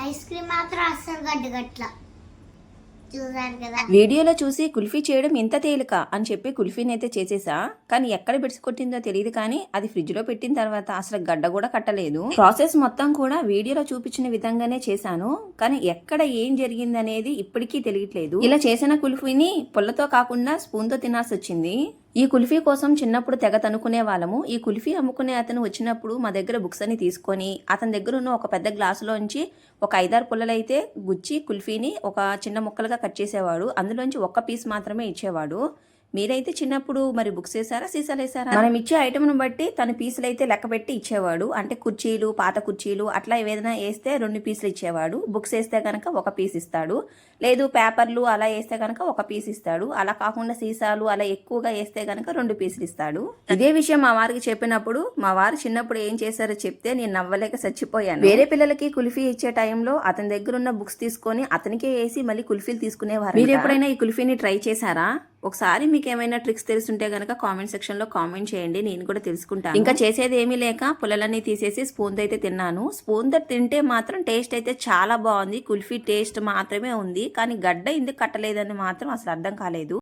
Ice cream మాత్రం అస్సలు గడ్డగట్ల చూసారు కదా. వీడియోలో చూసి కుల్ఫీ చేయడం ఇంత తేలిక అని చెప్పి కుల్ఫీని అయితే చేసేసా. కానీ ఎక్కడ బిడ్స్ కొట్టిందో తెలియదు, కానీ అది ఫ్రిడ్జ్ లో పెట్టిన తర్వాత అసలు గడ్డ కూడా కట్టలేదు. ప్రాసెస్ మొత్తం కూడా వీడియోలో చూపించిన విధంగానే చేశాను, కానీ ఎక్కడ ఏం జరిగింది అనేది ఇప్పటికీ తెలియట్లేదు. ఇలా చేసిన కుల్ఫీని పుల్లతో కాకుండా స్పూన్ తో తినాల్సి వచ్చింది. ఈ కుల్ఫీ కోసం చిన్నప్పుడు తెగ తనుకునే వాళ్ళము. ఈ కుల్ఫీ అమ్ముకునే అతను వచ్చినప్పుడు మా దగ్గర బుక్స్ అని తీసుకొని అతని దగ్గర ఉన్న ఒక పెద్ద గ్లాసులోంచి ఒక 5-6 పుల్లలైతే గుచ్చి కుల్ఫీని ఒక చిన్న ముక్కలుగా కట్ చేసేవాడు. అందులోంచి ఒక్క పీస్ మాత్రమే ఇచ్చేవాడు. మీరైతే చిన్నప్పుడు మరి బుక్స్ వేసారా, సీసాలు వేసారా? మనం ఇచ్చే ఐటమ్ను బట్టి తన పీసులు అయితే లెక్క పెట్టి ఇచ్చేవాడు. అంటే కుర్చీలు, పాత కుర్చీలు అట్లా ఏదైనా వేస్తే 2 పీసులు ఇచ్చేవాడు. బుక్స్ వేస్తే కనుక 1 పీస్ ఇస్తాడు. లేదు పేపర్లు అలా వేస్తే కనుక 1 పీస్ ఇస్తాడు. అలా కాకుండా సీసాలు అలా ఎక్కువగా వేస్తే కనుక 2 పీసులు ఇస్తాడు. ఇదే విషయం మా వారికి చెప్పినప్పుడు మా వారు చిన్నప్పుడు ఏం చేశారో చెప్తే నేను నవ్వలేక చచ్చిపోయాను. వేరే పిల్లలకి కుల్ఫీ ఇచ్చే టైంలో అతని దగ్గర ఉన్న బుక్స్ తీసుకొని అతనికే వేసి మళ్ళీ కుల్ఫీలు తీసుకునేవారు. మీరు ఎప్పుడైనా ఈ కుల్ఫీని ట్రై చేశారా? ఒకసారి మీకు ఏమైనా ట్రిక్స్ తెలుసుంటే గనక కామెంట్ సెక్షన్ లో కామెంట్ చేయండి, నేను కూడా తెలుసుకుంటాను. ఇంకా చేసేది ఏమీ లేక పుల్లలన్నీ తీసేసి స్పూన్ తో అయితే తిన్నాను. స్పూన్ తో తింటే మాత్రం టేస్ట్ అయితే చాలా బాగుంది. కుల్ఫీ టేస్ట్ మాత్రమే ఉంది, కానీ గడ్డ ఎందుకు కట్టలేదని మాత్రం అసలు అర్థం కాలేదు.